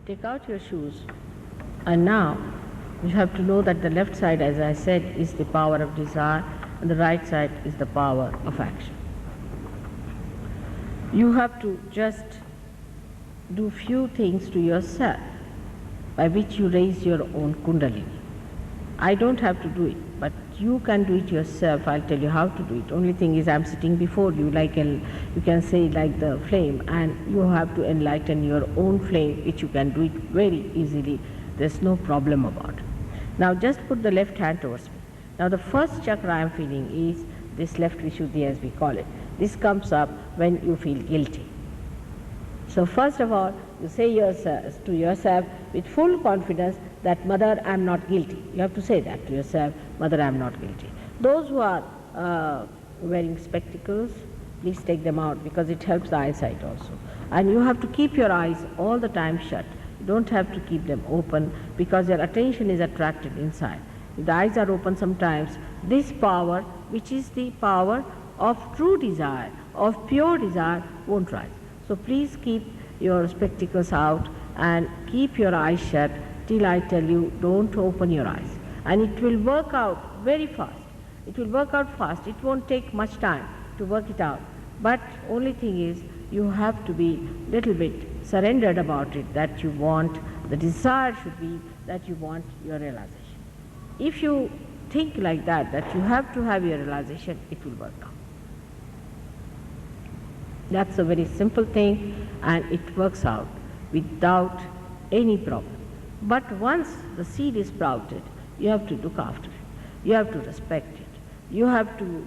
Take out your shoes, and now you have to know that the left side, as I said, is the power of desire, and the right side is the power of action. You have to just do few things to yourself by which you raise your own kundalini. I don't have to do it, but you can do it yourself. I'll tell you how to do it. Only thing is, I'm sitting before you like you can say like the flame, and you have to enlighten your own flame, which you can do it very easily. There's no problem about it. Now just put the left hand towards me. Now the first chakra I'm feeling is this left Vishuddhi, as we call it. This comes up when you feel guilty. So first of all, you say to yourself with full confidence that, Mother, I am not guilty. You have to say that to yourself, Mother, I am not guilty. Those who are wearing spectacles, please take them out, because it helps the eyesight also. And you have to keep your eyes all the time shut. You don't have to keep them open, because your attention is attracted inside. If the eyes are open sometimes, this power, which is the power of true desire, of pure desire, won't rise. So please keep your spectacles out and keep your eyes shut till I tell you don't open your eyes. And it will work out very fast. It will work out fast. It won't take much time to work it out. But only thing is, you have to be little bit surrendered about it, that you want, the desire should be that you want your realization. If you think like that you have to have your realization, it will work out. That's a very simple thing, and it works out without any problem. But once the seed is sprouted, you have to look after it. You have to respect it. You have to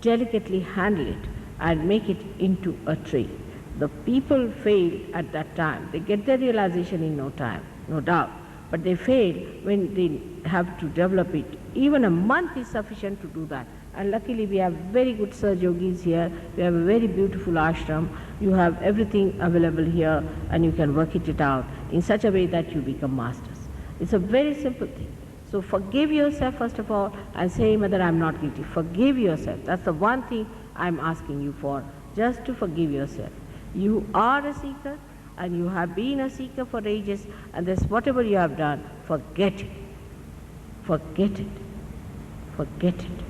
delicately handle it and make it into a tree. The people fail at that time. They get their realization in no time, no doubt. But they fail when they have to develop it. Even a month is sufficient to do that. And luckily we have very good Saj Yogis here. We have a very beautiful ashram. You have everything available here, and you can work it out in such a way that you become masters. It's a very simple thing. So forgive yourself first of all and say, Mother, I'm not guilty. Forgive yourself. That's the one thing I'm asking you for, just to forgive yourself. You are a seeker, and you have been a seeker for ages, and this whatever you have done, forget it. Forget it. Forget it.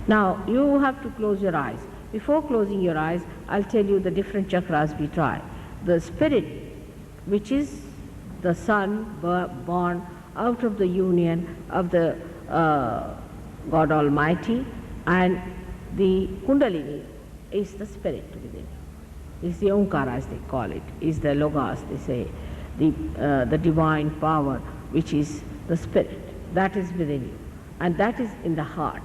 Now you have to close your eyes. Before closing your eyes, I'll tell you the different chakras we try. The spirit, which is the son born out of the union of the God Almighty, and the Kundalini is the spirit within you. Is the Omkara, as they call it, is the Logos, they say, the divine power, which is the spirit. That is within you, and that is in the heart.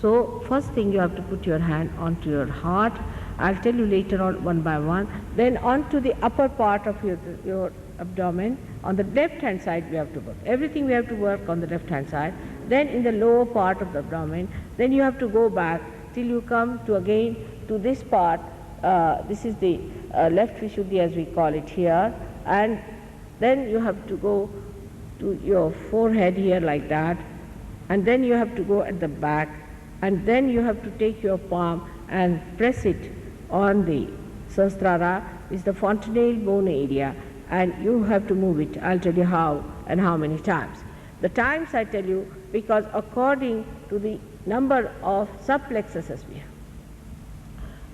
So first thing, you have to put your hand onto your heart. I'll tell you later on one by one. Then onto the upper part of your abdomen. On the left hand side we have to work. Everything we have to work on the left hand side. Then in the lower part of the abdomen. Then you have to go back till you come to again to this part. This is the left Vishuddhi, as we call it here. And then you have to go to your forehead here like that. And then you have to go at the back. And then you have to take your palm and press it on the Sahasrara, is the fontanelle bone area, and you have to move it. I'll tell you how and how many times. The times I tell you because according to the number of subplexuses we have.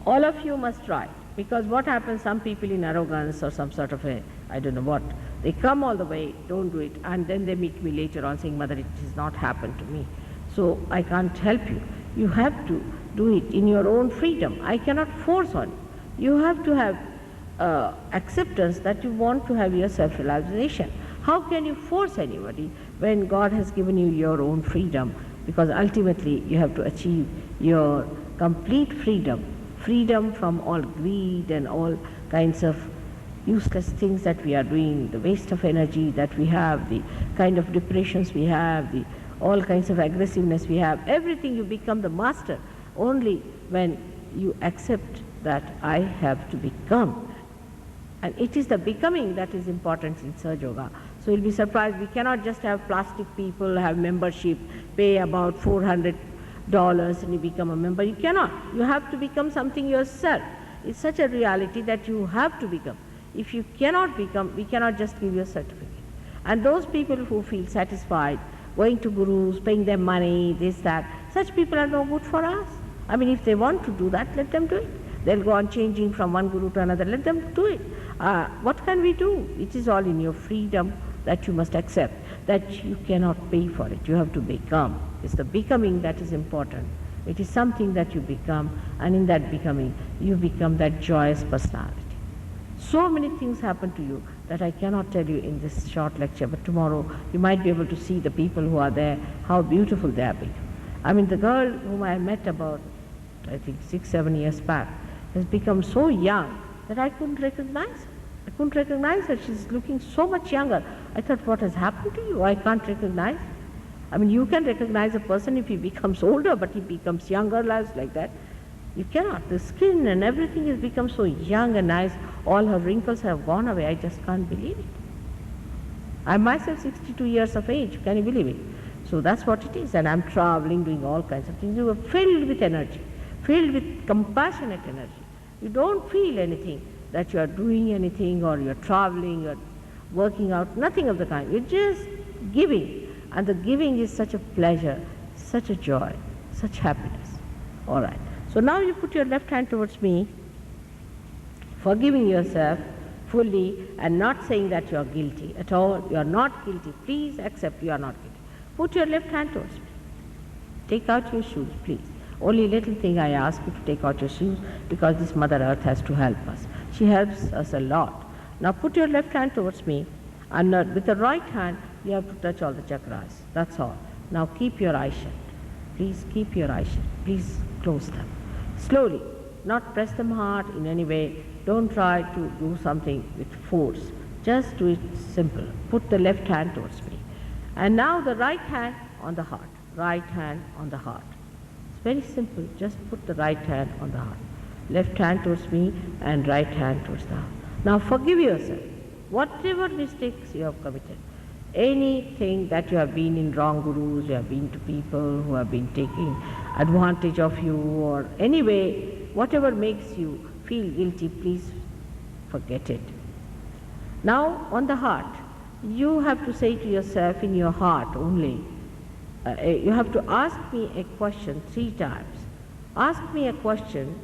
All of you must try, because what happens, some people in arrogance or some sort of I don't know what, they come all the way, don't do it, and then they meet me later on saying, Mother, it has not happened to me. So I can't help you. You have to do it in your own freedom. I cannot force on you. You have to have acceptance that you want to have your self-realization. How can you force anybody when God has given you your own freedom? Because ultimately you have to achieve your complete freedom. Freedom from all greed and all kinds of useless things that we are doing, the waste of energy that we have, the kind of depressions we have, the all kinds of aggressiveness we have. Everything, you become the master only when you accept that I have to become. And it is the becoming that is important in Sahaja Yoga. So you'll be surprised, we cannot just have plastic people have membership, pay about $400 and you become a member. You cannot. You have to become something yourself. It's such a reality that you have to become. If you cannot become, we cannot just give you a certificate. And those people who feel satisfied going to gurus, paying them money, this, that, such people are no good for us. I mean, if they want to do that, let them do it. They'll go on changing from one guru to another, let them do it. What can we do? It is all in your freedom that you must accept, that you cannot pay for it. You have to become. It's the becoming that is important. It is something that you become, and in that becoming, you become that joyous personality. So many things happen to you that I cannot tell you in this short lecture, but tomorrow you might be able to see the people who are there, how beautiful they are. I mean, the girl whom I met about, I think, 6-7 years back, has become so young that I couldn't recognize her. I couldn't recognize her. She's looking so much younger. I thought, what has happened to you? I can't recognize. I mean, you can recognize a person if he becomes older, but he becomes younger, like that. You cannot. The skin and everything has become so young and nice. All her wrinkles have gone away. I just can't believe it. I'm myself 62 years of age. Can you believe it? So that's what it is. And I'm traveling, doing all kinds of things. You are filled with energy, filled with compassionate energy. You don't feel anything that you are doing anything or you're traveling or working out, nothing of the kind. You're just giving. And the giving is such a pleasure, such a joy, such happiness. All right. So now you put your left hand towards me, forgiving yourself fully and not saying that you are guilty at all. You are not guilty. Please accept you are not guilty. Put your left hand towards me. Take out your shoes, please. Only little thing I ask you to take out your shoes, because this Mother Earth has to help us. She helps us a lot. Now put your left hand towards me, and with the right hand you have to touch all the chakras. That's all. Now keep your eyes shut. Please keep your eyes shut. Please close them. Slowly, not press them hard in any way. Don't try to do something with force. Just do it simple. Put the left hand towards me. And now the right hand on the heart. Right hand on the heart. It's very simple. Just put the right hand on the heart. Left hand towards me and right hand towards the heart. Now forgive yourself. Whatever mistakes you have committed, anything that you have been in wrong gurus, you have been to people who have been taking advantage of you, or any way, whatever makes you feel guilty, please forget it. Now on the heart, you have to say to yourself in your heart only, you have to ask me a question 3 times. Ask me a question,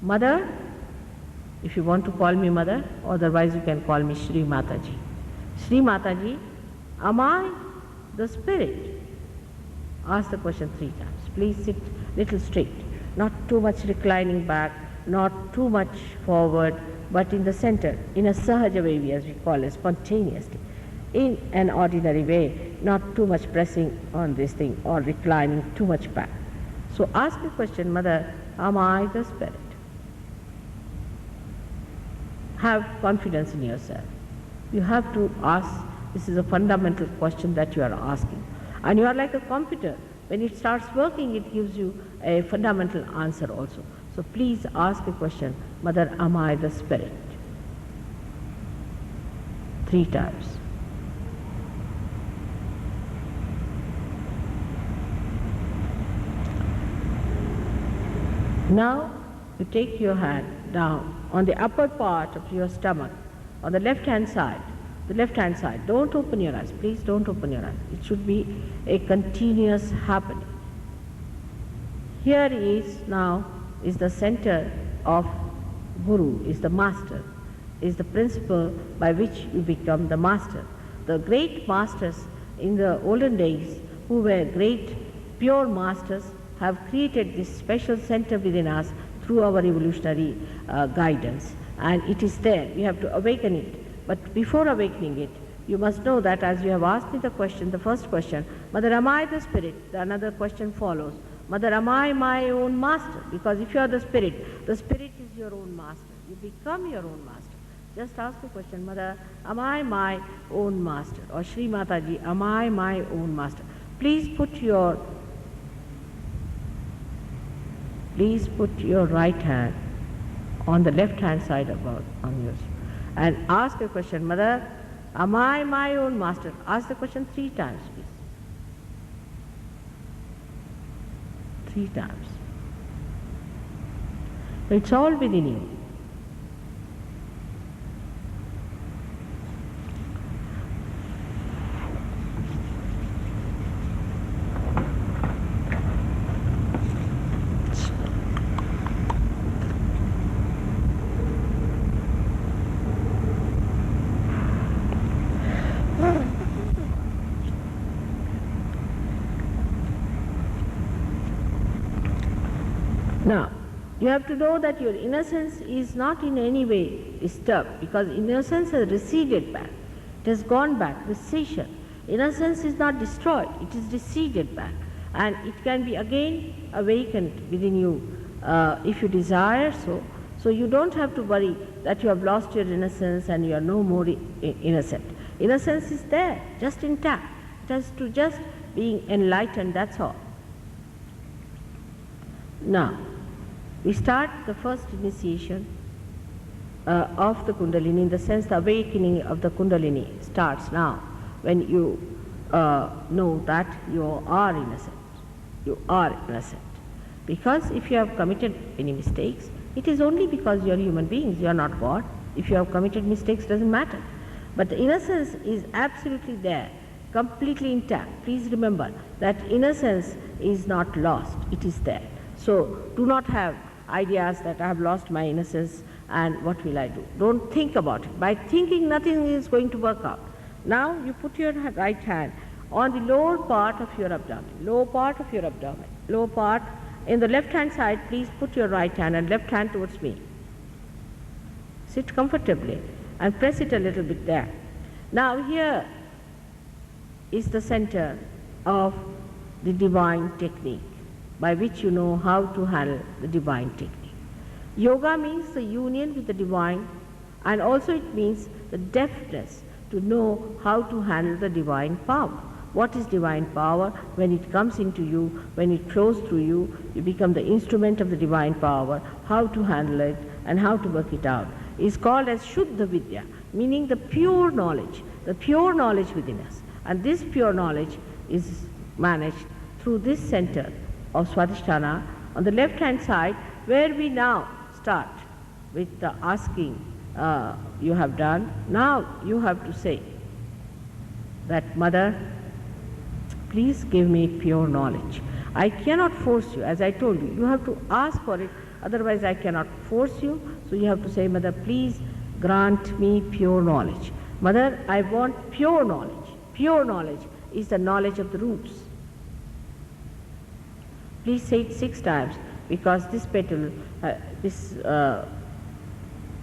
Mother, if you want to call me Mother, otherwise you can call me Shri Mataji. Shri Mataji, am I the spirit? Ask the question 3 times. Please sit little straight, not too much reclining back, not too much forward, but in the center, in a sahaja way, as we call it, spontaneously, in an ordinary way, not too much pressing on this thing or reclining too much back. So ask the question, Mother, am I the spirit? Have confidence in yourself. You have to ask. This is a fundamental question that you are asking. And you are like a computer. When it starts working, it gives you a fundamental answer also. So please ask a question, Mother, am I the spirit? 3 times. Now you take your hand down on the upper part of your stomach, on the left hand side. The left hand side. Don't open your eyes. Please don't open your eyes. It should be a continuous happening. Here is now is the center of Guru, is the master, is the principle by which you become the master. The great masters in the olden days, who were great pure masters, have created this special center within us through our evolutionary guidance. And it is there. We have to awaken it. But before awakening it, you must know that as you have asked me the question, the first question, Mother, am I the spirit? Another question follows. Mother, am I my own master? Because if you are the spirit is your own master. You become your own master. Just ask the question, Mother, am I my own master? Or Shri Mataji, am I my own master? Please put your right hand on the left hand side about on yours. And ask a question, Mother, am I my own master? Ask the question 3 times, please. 3 times. It's all within you. Now, you have to know that your innocence is not in any way disturbed, because innocence has receded back. It has gone back, recession. Innocence is not destroyed, it is receded back. And it can be again awakened within you if you desire so. So you don't have to worry that you have lost your innocence and you are no more innocent. Innocence is there, just intact. It has to just being enlightened, that's all. Now, we start the first initiation of the Kundalini, in the sense the awakening of the Kundalini starts now when you know that you are innocent. You are innocent. Because if you have committed any mistakes, it is only because you are human beings, you are not God. If you have committed mistakes, it doesn't matter. But the innocence is absolutely there, completely intact. Please remember that innocence is not lost, it is there. So do not have ideas that I have lost my innocence and what will I do. Don't think about it. By thinking, nothing is going to work out. Now you put your right hand on the lower part of your abdomen, lower part of your abdomen, lower part. In the left hand side, please put your right hand and left hand towards me. Sit comfortably and press it a little bit there. Now here is the center of the divine technique, by which you know how to handle the divine technique. Yoga means the union with the divine, and also it means the deftness to know how to handle the divine power. What is divine power? When it comes into you, when it flows through you, you become the instrument of the divine power. How to handle it and how to work it out is called as Shuddha Vidya, meaning the pure knowledge within us. And this pure knowledge is managed through this center of Swadhisthana on the left hand side, where we now start with the asking you have done. Now you have to say that, Mother, please give me pure knowledge. I cannot force you, as I told you. You have to ask for it, otherwise I cannot force you. So you have to say, Mother, please grant me pure knowledge. Mother, I want pure knowledge. Pure knowledge is the knowledge of the roots. Please say it 6 times, because this petal, this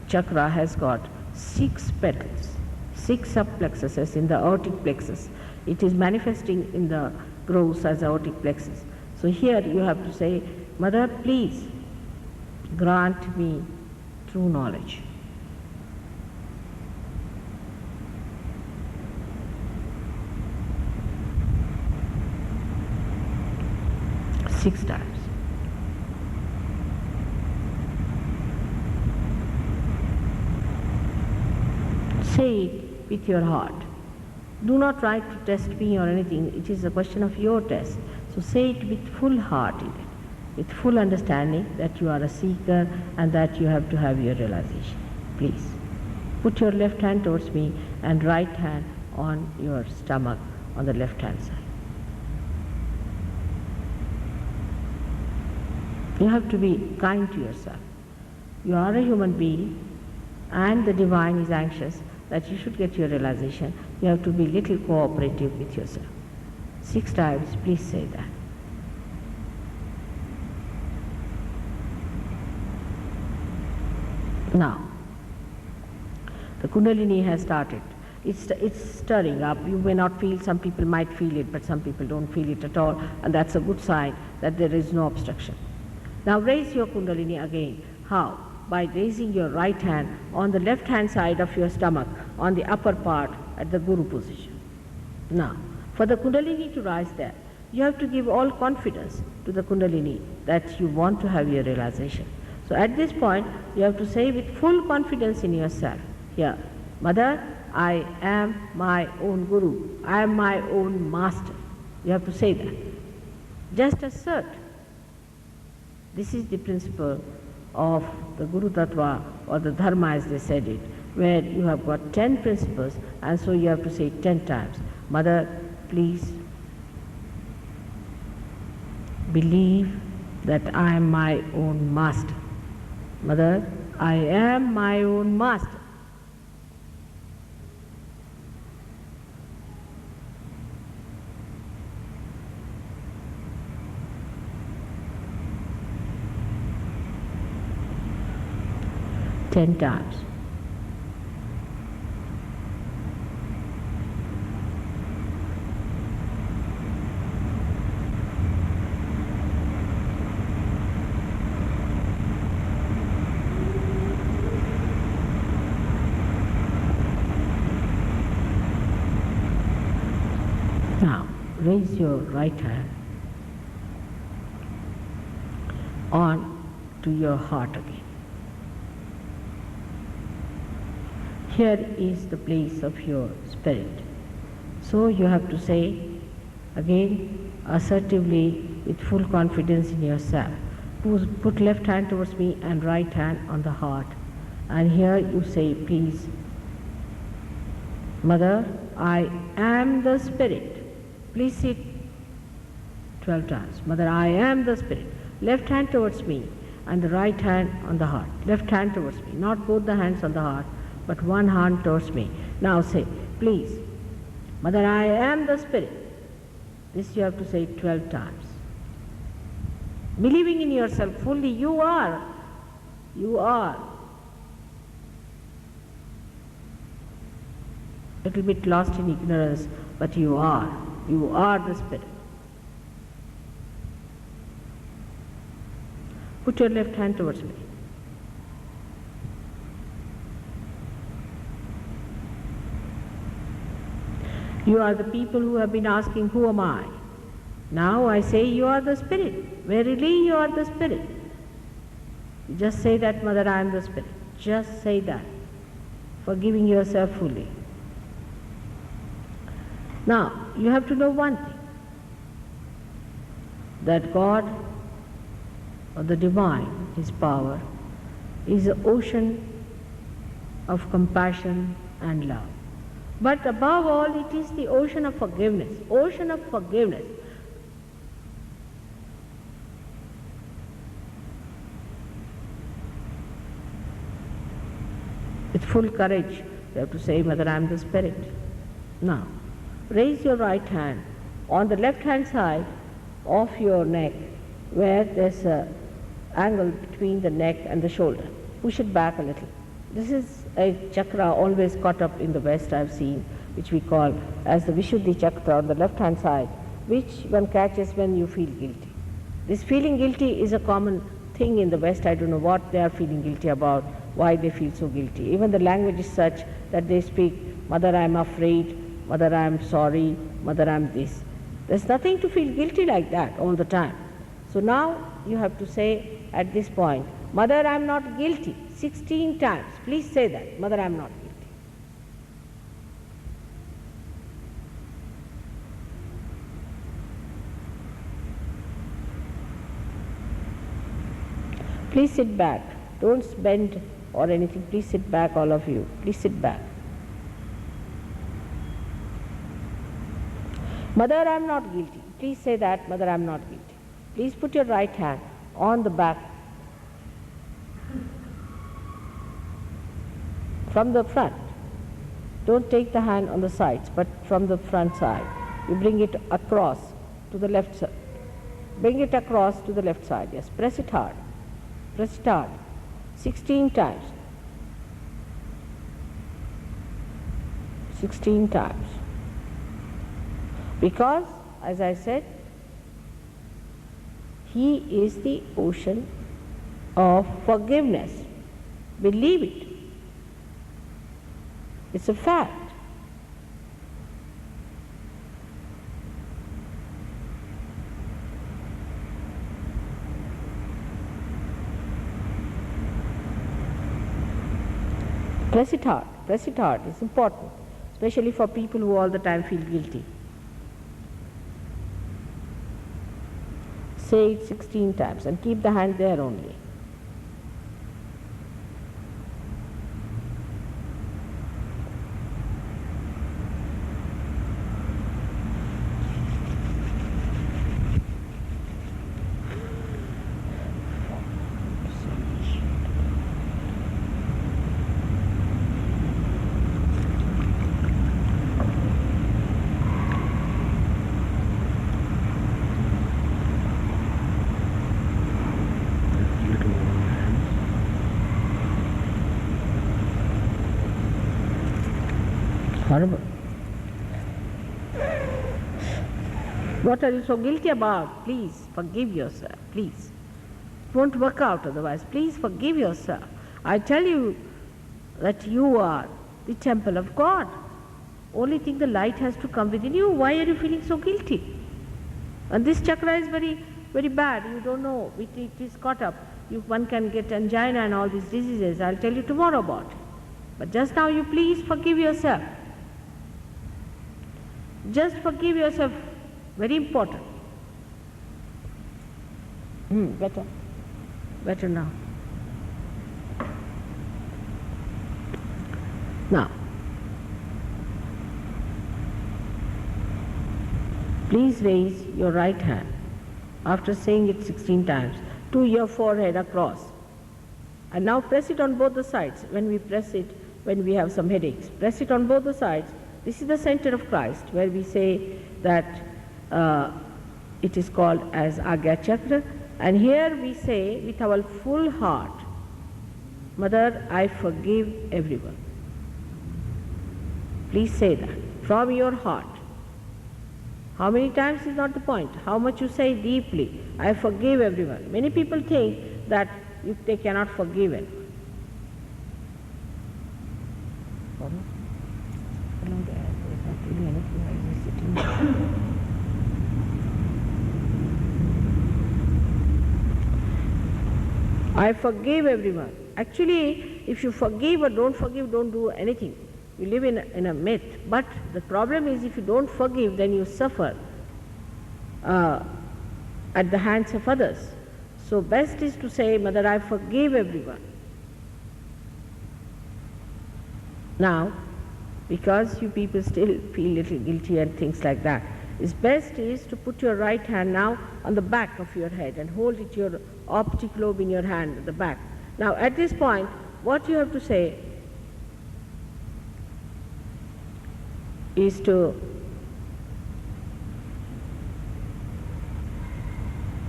chakra has got 6 petals, 6 subplexuses in the aortic plexus. It is manifesting in the growths as aortic plexus. So here you have to say, Mother, please grant me true knowledge. Six times. Say it with your heart. Do not try to test me or anything. It is a question of your test. So say it with full heart in it, with full understanding that you are a seeker and that you have to have your realization. Please put your left hand towards me and right hand on your stomach on the left hand side. You have to be kind to yourself. You are a human being and the divine is anxious that you should get your realization. You have to be little cooperative with yourself. 6 times, please say that. Now, the Kundalini has started. It's stirring up. You may not feel, some people might feel it, but some people don't feel it at all, and that's a good sign that there is no obstruction. Now raise your Kundalini again. How? By raising your right hand on the left hand side of your stomach, on the upper part at the Guru position. Now, for the Kundalini to rise there, you have to give all confidence to the Kundalini that you want to have your realization. So at this point, you have to say with full confidence in yourself, here, Mother, I am my own Guru, I am my own Master. You have to say that. Just assert. This is the principle of the Guru Tattva or the Dharma as they said it, where you have got 10 principles and so you have to say it 10 times. Mother, please believe that I am my own Master. Mother, I am my own Master. 10 times. Now, raise your right hand on to your heart again. Here is the place of your spirit. So you have to say again assertively with full confidence in yourself. Put left hand towards me and right hand on the heart. And here you say, please, Mother, I am the spirit. Please sit 12 times. Mother, I am the spirit. Left hand towards me and the right hand on the heart. Left hand towards me, not both the hands on the heart, but one hand towards me. Now say, please, Mother, I am the spirit. This you have to say 12 times. Believing in yourself fully, you are. You are. A little bit lost in ignorance, but you are. You are the spirit. Put your left hand towards me. You are the people who have been asking, who am I? Now I say you are the spirit. Verily you are the spirit. Just say that, Mother, I am the spirit. Just say that, forgiving yourself fully. Now, you have to know one thing, that God or the divine, His power, is an ocean of compassion and love. But above all, it is the ocean of forgiveness. Ocean of forgiveness. With full courage, you have to say, Mother, I am the spirit. Now, raise your right hand on the left hand side of your neck, where there's an angle between the neck and the shoulder. Push it back a little. This is a chakra always caught up in the West, I've seen, which we call as the Vishuddhi chakra on the left hand side, which one catches when you feel guilty. This feeling guilty is a common thing in the West. I don't know what they are feeling guilty about, why they feel so guilty. Even the language is such that they speak, Mother, I am afraid, Mother, I am sorry, Mother, I am this. There's nothing to feel guilty like that all the time. So now you have to say at this point, Mother, I am not guilty, 16 times. Please say that, Mother, I am not guilty. Please sit back. Don't bend or anything. Please sit back, all of you. Please sit back. Mother, I am not guilty. Please say that, Mother, I am not guilty. Please put your right hand on the back from the front. Don't take the hand on the sides, but from the front side. You bring it across to the left side. Bring it across to the left side. Yes, press it hard. Press it hard. 16 times. 16 times. Because, as I said, He is the ocean of forgiveness. Believe it. It's a fact. Press it hard. Press it hard. It's important, especially for people who all the time feel guilty. Say it 16 times and keep the hand there only. What are you so guilty about? Please forgive yourself, please. It won't work out otherwise. Please forgive yourself. I tell you that you are the temple of God. Only thing, the light has to come within you. Why are you feeling so guilty? And this chakra is very, very bad. You don't know. It is caught up. One can get angina and all these diseases. I'll tell you tomorrow about it. But just now you please forgive yourself. Just forgive yourself. Very important. Better. Better now. Now, please raise your right hand after saying it 16 times to your forehead across. And now press it on both the sides. When we press it, when we have some headaches, press it on both the sides. This is the center of Christ, where we say that it is called as Agya Chakra. And here we say with our full heart, Mother, I forgive everyone. Please say that from your heart. How many times is not the point. How much you say deeply, I forgive everyone. Many people think that they cannot forgive it. I forgive everyone. Actually, if you forgive or don't forgive, don't do anything. You live in a myth. But the problem is, if you don't forgive, then you suffer at the hands of others. So best is to say, Mother, I forgive everyone. Now, because you people still feel a little guilty and things like that, it's best is to put your right hand now on the back of your head and hold it, your optic lobe in your hand at the back. Now at this point, what you have to say is to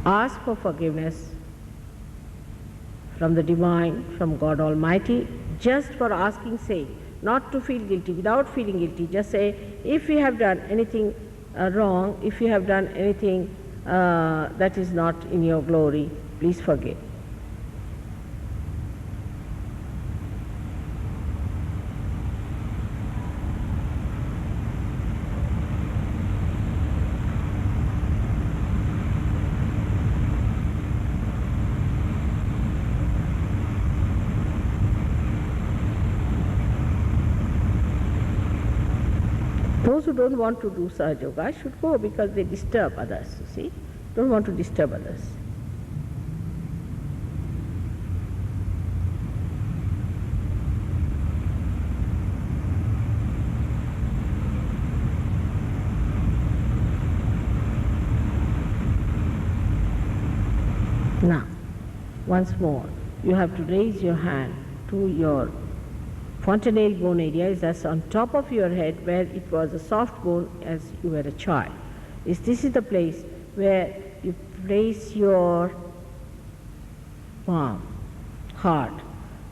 ask for forgiveness from the Divine, from God Almighty, just for asking sake, not to feel guilty, without feeling guilty. Just say, if you have done anything wrong, if you have done anything that is not in your glory, please forgive. Those who don't want to do Sahaja Yoga should go, because they disturb others, you see. Don't want to disturb others. Now, once more, you have to raise your hand to your fontanelle bone area. Is that's on top of your head, where it was a soft bone as you were a child. This is the place where you place your palm hard,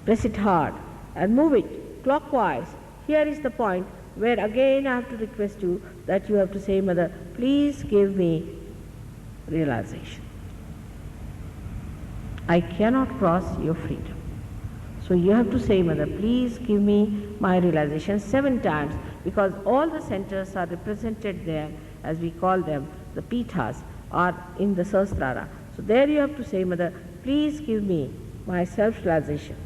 press it hard and move it clockwise. Here is the point where again I have to request you that you have to say, Mother, please give me realization. I cannot cross your freedom. So you have to say, Mother, please give me my realization 7 times, because all the centers are represented there, as we call them, the pithas, are in the Sahasrara. So there you have to say, Mother, please give me my self-realization.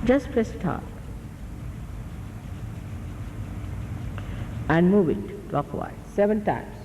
Just press it hard and move it clockwise 7 times.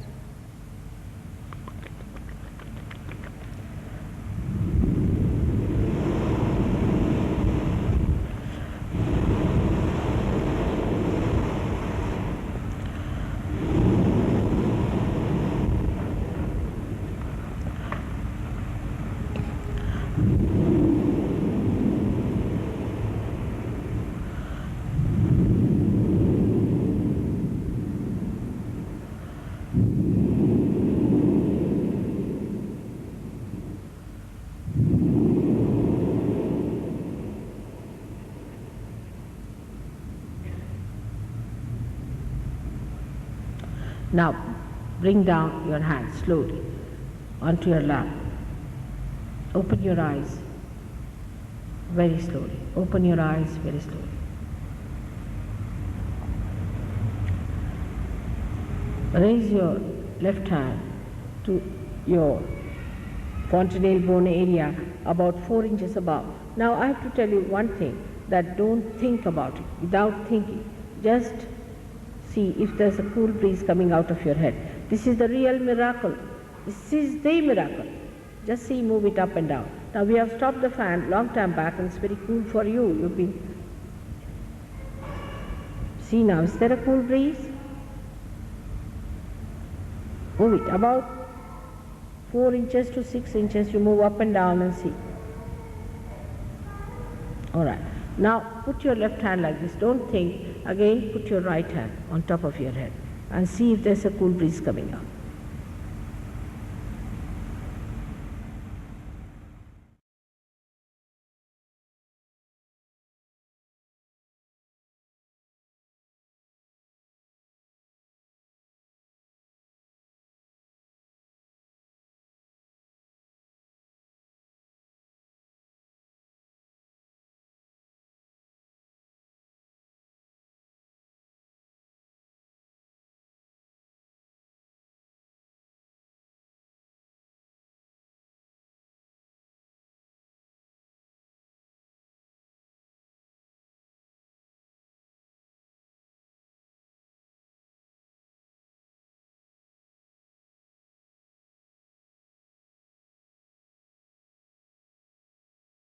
Now, bring down your hand slowly onto your lap. Open your eyes very slowly. Open your eyes very slowly. Raise your left hand to your fontanelle bone area about 4 inches above. Now I have to tell you one thing, that don't think about it without thinking. Just see if there's a cool breeze coming out of your head. This is the real miracle. This is the miracle. Just see, move it up and down. Now we have stopped the fan long time back and it's very cool for you. You've been... See now, is there a cool breeze? Move it about 4 inches to 6 inches. You move up and down and see. All right. Now put your left hand like this. Don't think. Again, put your right hand on top of your head and see if there's a cool breeze coming out.